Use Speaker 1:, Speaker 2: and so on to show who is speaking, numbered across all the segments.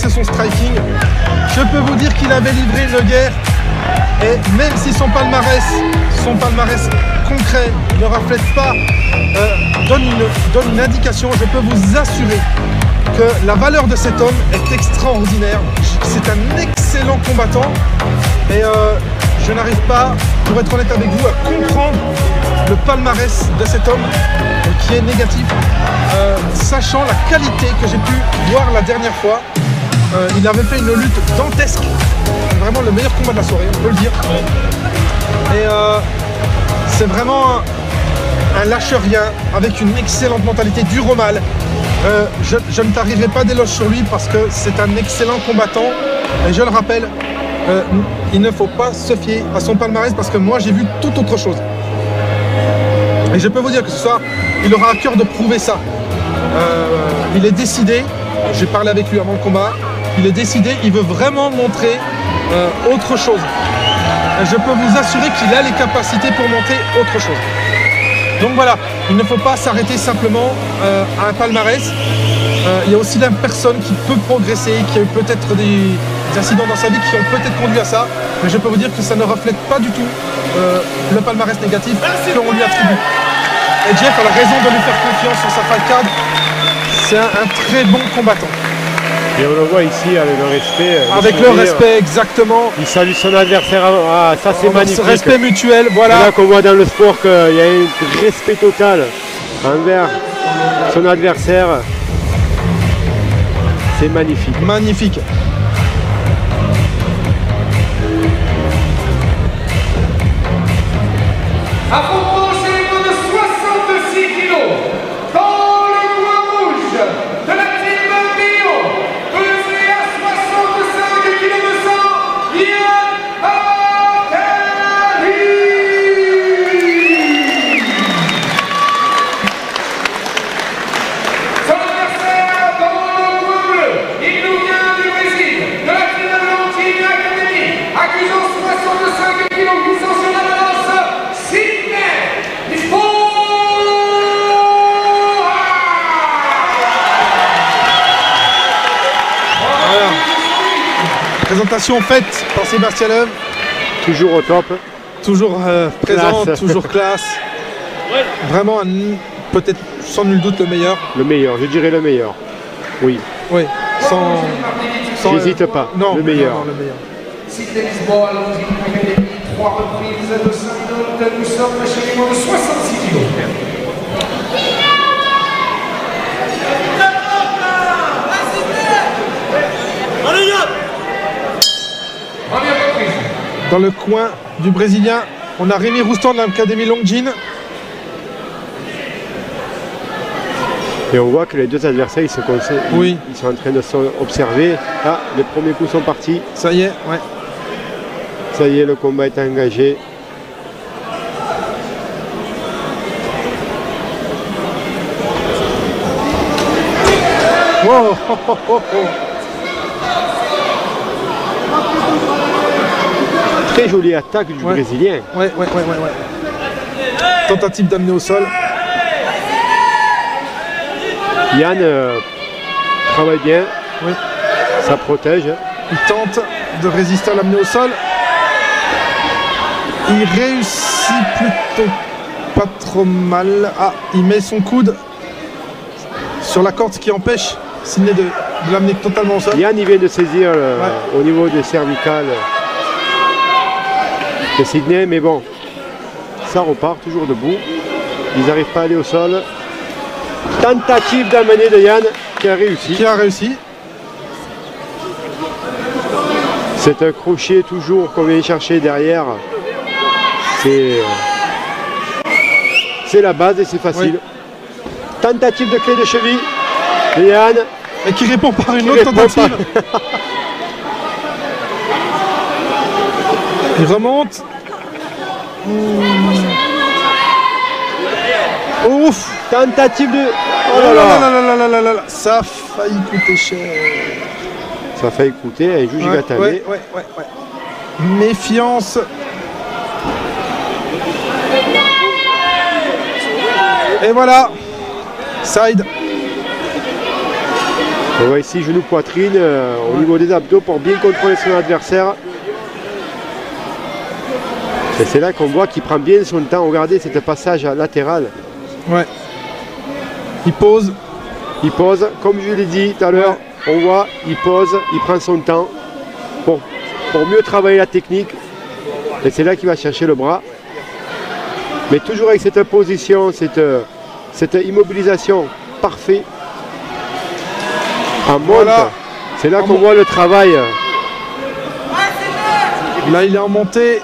Speaker 1: progresser son striking. Je peux vous dire qu'il avait livré une guerre. Et même si son palmarès concret ne reflète pas, donne une indication, je peux vous assurer que la valeur de cet homme est extraordinaire. C'est un excellent combattant et je n'arrive pas, pour être honnête avec vous, à comprendre le palmarès de cet homme qui est négatif, sachant la qualité que j'ai pu voir la dernière fois. Il avait fait une lutte dantesque, vraiment le meilleur combat de la soirée, on peut le dire. Et c'est vraiment un lâche-rien avec une excellente mentalité, dur au mal. Je ne t'arriverai pas d'éloge sur lui parce que c'est un excellent combattant. Et je le rappelle, il ne faut pas se fier à son palmarès parce que moi j'ai vu tout autre chose. Et je peux vous dire que ce soir, il aura à cœur de prouver ça. Il est décidé, j'ai parlé avec lui avant le combat, il est décidé, il veut vraiment montrer autre chose. Et je peux vous assurer qu'il a les capacités pour monter autre chose. Donc voilà, il ne faut pas s'arrêter simplement à un palmarès. Il y a aussi la personne qui peut progresser, qui a eu peut-être des incidents dans sa vie qui ont peut-être conduit à ça. Mais je peux vous dire que ça ne reflète pas du tout le palmarès négatif qu'on lui attribue. Et Jeff a la raison de lui faire confiance sur sa fight card. C'est un très bon combattant.
Speaker 2: Et on le voit ici avec le respect.
Speaker 1: Avec le respect, exactement.
Speaker 2: Il salue son adversaire. Ah, ça c'est magnifique.
Speaker 1: Respect mutuel, voilà.
Speaker 2: C'est là qu'on voit dans le sport qu'il y a un respect total envers son adversaire. C'est magnifique.
Speaker 1: Magnifique.
Speaker 3: Affrontement chez les moins de 66 kilos. Dans le coin rouge de la team Bio, pesé à 65 kg de sang, Yann Attali. Son adversaire dans le coin bleu, il nous vient du Brésil, de la team Valentine Academy, accusant 65 kg, glissant sur la balance.
Speaker 1: Présentation faite par Sébastien Loeb.
Speaker 2: Toujours au top.
Speaker 1: Toujours présent,
Speaker 2: Classe.
Speaker 1: toujours classe. Vraiment, peut-être sans nul doute le meilleur.
Speaker 2: Le meilleur, je dirais le meilleur. Oui.
Speaker 1: Oui, sans
Speaker 2: J'hésite pas.
Speaker 1: Non,
Speaker 2: le meilleur.
Speaker 1: Non, le meilleur.
Speaker 3: Sidney Lisboa, Londrine Academy, 3 reprises de 5 minutes. Nous sommes chez les moins de 66 kg.
Speaker 1: Dans le coin du Brésilien, on a Rémi Roustan de l'Académie Longines.
Speaker 2: Et on voit que les deux adversaires, ils sont en train de s'observer. Ah, les premiers coups sont partis.
Speaker 1: Ça y est, ouais.
Speaker 2: Ça y est, le combat est engagé.
Speaker 1: Oh, oh, oh, oh, oh.
Speaker 2: Très jolie attaque du Brésilien.
Speaker 1: Ouais. Tentative d'amener au sol.
Speaker 2: Yann travaille bien.
Speaker 1: Oui.
Speaker 2: Ça protège.
Speaker 1: Il tente de résister à l'amener au sol. Il réussit plutôt pas trop mal. Ah, il met son coude sur la corde, ce qui empêche Sidney de l'amener totalement au sol.
Speaker 2: Yann, il vient de saisir au niveau des cervicales de Sidney, mais bon, ça repart toujours debout. Ils n'arrivent pas à aller au sol. Tentative d'amener de Yann qui a réussi. C'est un crochet toujours qu'on vient chercher derrière. C'est la base et c'est facile. Oui. Tentative de clé de cheville de Yann.
Speaker 1: Et qui répond par une autre tentative. Il remonte. Ouf.
Speaker 2: Tentative de...
Speaker 1: Oh là là. Ça a failli coûter cher.
Speaker 2: Ça a failli coûter, un juge Gatame.
Speaker 1: Ouais. Méfiance. Et voilà. Side.
Speaker 2: On voit ici genou poitrine au niveau des abdos pour bien contrôler son adversaire. Et c'est là qu'on voit qu'il prend bien son temps. Regardez cet passage latéral.
Speaker 1: Ouais. Il pose.
Speaker 2: Il pose, comme je l'ai dit tout à l'heure, on voit, il pose, il prend son temps pour mieux travailler la technique. Et c'est là qu'il va chercher le bras. Mais toujours avec cette position, cette immobilisation parfaite. En monte,
Speaker 1: Voilà.
Speaker 2: c'est là qu'on voit le travail.
Speaker 1: Là, il est en montée.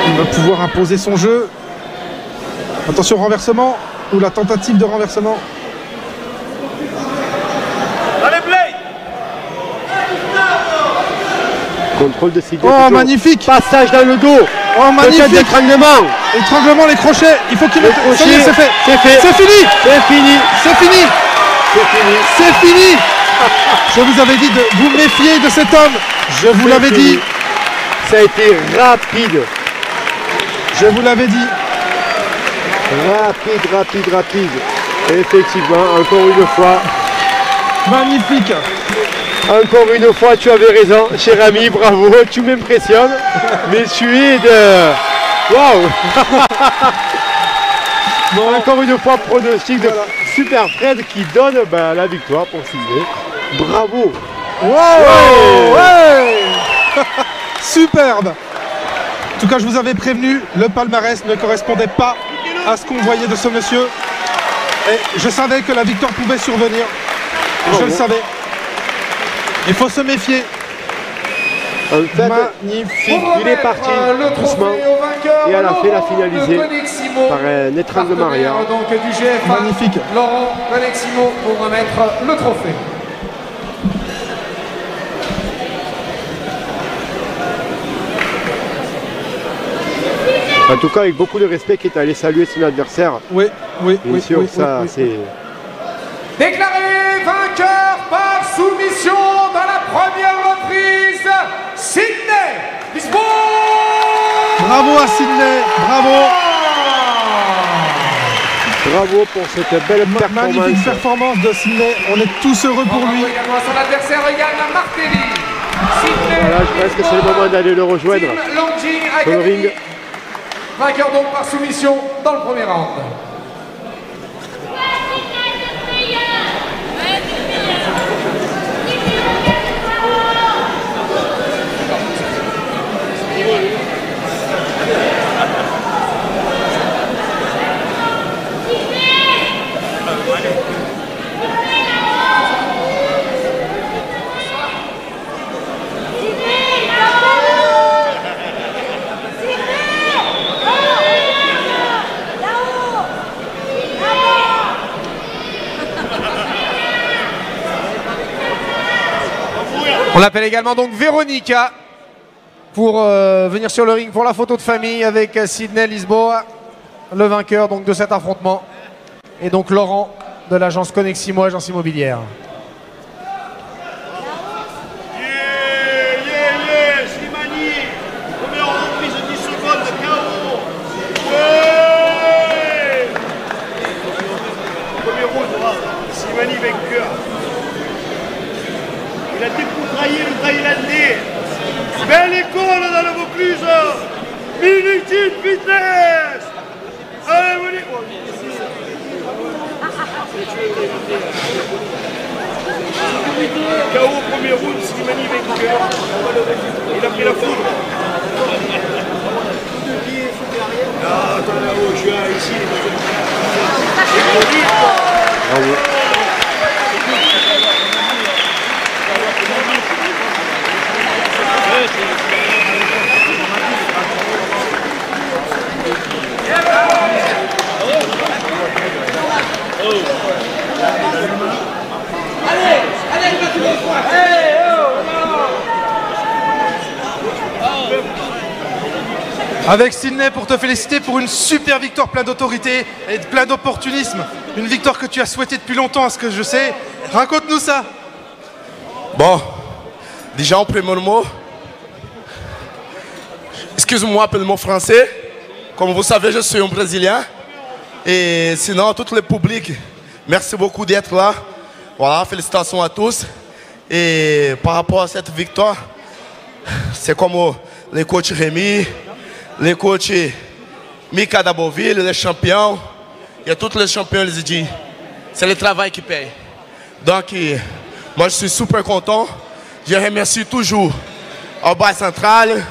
Speaker 1: Il va pouvoir imposer son jeu. Attention, renversement. Ou la tentative de renversement.
Speaker 2: Contrôle de Sidney.
Speaker 1: Oh, magnifique.
Speaker 2: Passage dans le dos.
Speaker 1: Oh, magnifique.
Speaker 2: Étranglement.
Speaker 1: Étranglement, les crochets. Il faut qu'il
Speaker 2: Les
Speaker 1: mette. Ça y est,
Speaker 2: crochets.
Speaker 1: c'est fait.
Speaker 2: C'est fait.
Speaker 1: C'est fini.
Speaker 2: C'est fini.
Speaker 1: C'est fini.
Speaker 2: C'est fini.
Speaker 1: C'est fini. Je vous avais dit de vous méfier de cet homme. Je vous l'avais
Speaker 2: fini.
Speaker 1: dit.
Speaker 2: Ça a été rapide.
Speaker 1: Je vous l'avais dit.
Speaker 2: Rapide. Et effectivement, encore une fois.
Speaker 1: Magnifique.
Speaker 2: Encore une fois, tu avais raison, cher ami, bravo, tu m'impressionnes. Mais tu es de... Waouh. Bon, encore une fois, pronostic de Super Fred qui donne la victoire pour Sidney. Bravo.
Speaker 1: Wow. Ouais. Superbe. En tout cas, je vous avais prévenu, le palmarès ne correspondait pas à ce qu'on voyait de ce monsieur. Et je savais que la victoire pouvait survenir. Je le savais. Il faut se méfier.
Speaker 2: En fait,
Speaker 1: Magnifique.
Speaker 2: il est parti doucement et à la fin, il a finalisé par un étranglement arrière.
Speaker 3: Donc du GFA,
Speaker 1: Magnifique.
Speaker 3: Laurent Coneximo pour remettre le trophée.
Speaker 2: En tout cas, avec beaucoup de respect, qui est allé saluer son adversaire.
Speaker 1: Oui.
Speaker 2: Bien sûr, ça, c'est...
Speaker 3: Déclaré vainqueur par soumission dans la première reprise, Sidney Lisboa.
Speaker 1: Bravo à Sidney. Bravo.
Speaker 2: Bravo pour cette belle performance.
Speaker 1: Magnifique performance de Sidney. On est tous heureux pour lui.
Speaker 3: Bravo également à son adversaire Yann Martelly. Sidney
Speaker 2: Voilà, je pense que c'est le moment d'aller le rejoindre
Speaker 3: Team Longing
Speaker 2: sur le
Speaker 3: Academy.
Speaker 2: ring.
Speaker 3: Vainqueur donc par soumission dans le premier round. On appelle également donc Véronica pour venir sur le ring pour la photo de famille avec Sidney Lisboa, le vainqueur donc de cet affrontement, et donc Laurent de l'agence Coneximo, agence immobilière.
Speaker 4: Slimani, première reprise de 10 secondes, KO. Premier round, Slimani vainqueur. Il a dépoutraillé le Thaïlandais. Belle école dans le Vaucluse. Minutine Fitness. Allez, venez. KO au premier round, Slimani vainqueur. Il a pris la foudre. Ah, attends là-haut, je suis ici.
Speaker 2: Bravo.
Speaker 1: Avec Sidney pour te féliciter pour une super victoire plein d'autorité et plein d'opportunisme. Une victoire que tu as souhaitée depuis longtemps, à ce que je sais. Raconte-nous ça.
Speaker 5: Bon, déjà en premier mot, excuse-moi pour le mot français. Comme vous savez, je suis un Brésilien. Et sinon, tout le public, merci beaucoup d'être là. Voilà, félicitations à tous. Et par rapport à cette victoire, c'est comme les coachs Rémi, les coachs Mika Daboville, les champions. Et tous les champions, ils disent, c'est le travail qui paye. Donc, moi, je suis super content. Je remercie toujours au Bail Central,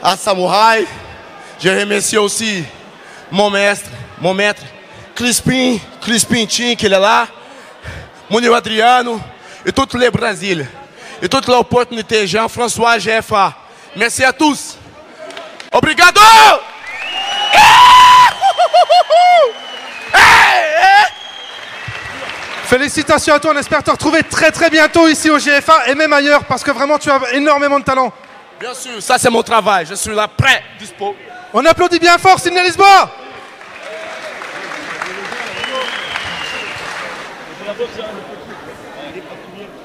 Speaker 5: à Samouraï. Je remercie aussi mon maître, Crispin Tim, qui est là, Munir Adriano, et tout le Brasil. Et toute l'opportunité, Jean-François GFA. Merci à tous. Obrigado!
Speaker 1: Félicitations à toi, on espère te retrouver très très bientôt ici au GFA et même ailleurs parce que vraiment tu as énormément de talent.
Speaker 5: Bien sûr, ça c'est mon travail, je suis là prêt, dispo.
Speaker 1: On applaudit bien fort Sidney Lisboa.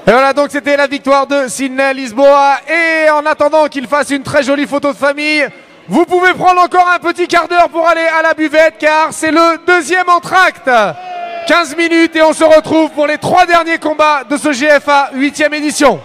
Speaker 6: Et voilà, donc c'était la victoire de Sidney Lisboa. Et en attendant qu'il fasse une très jolie photo de famille, vous pouvez prendre encore un petit quart d'heure pour aller à la buvette car c'est le deuxième entracte. 15 minutes et on se retrouve pour les 3 derniers combats de ce GFA 8e édition.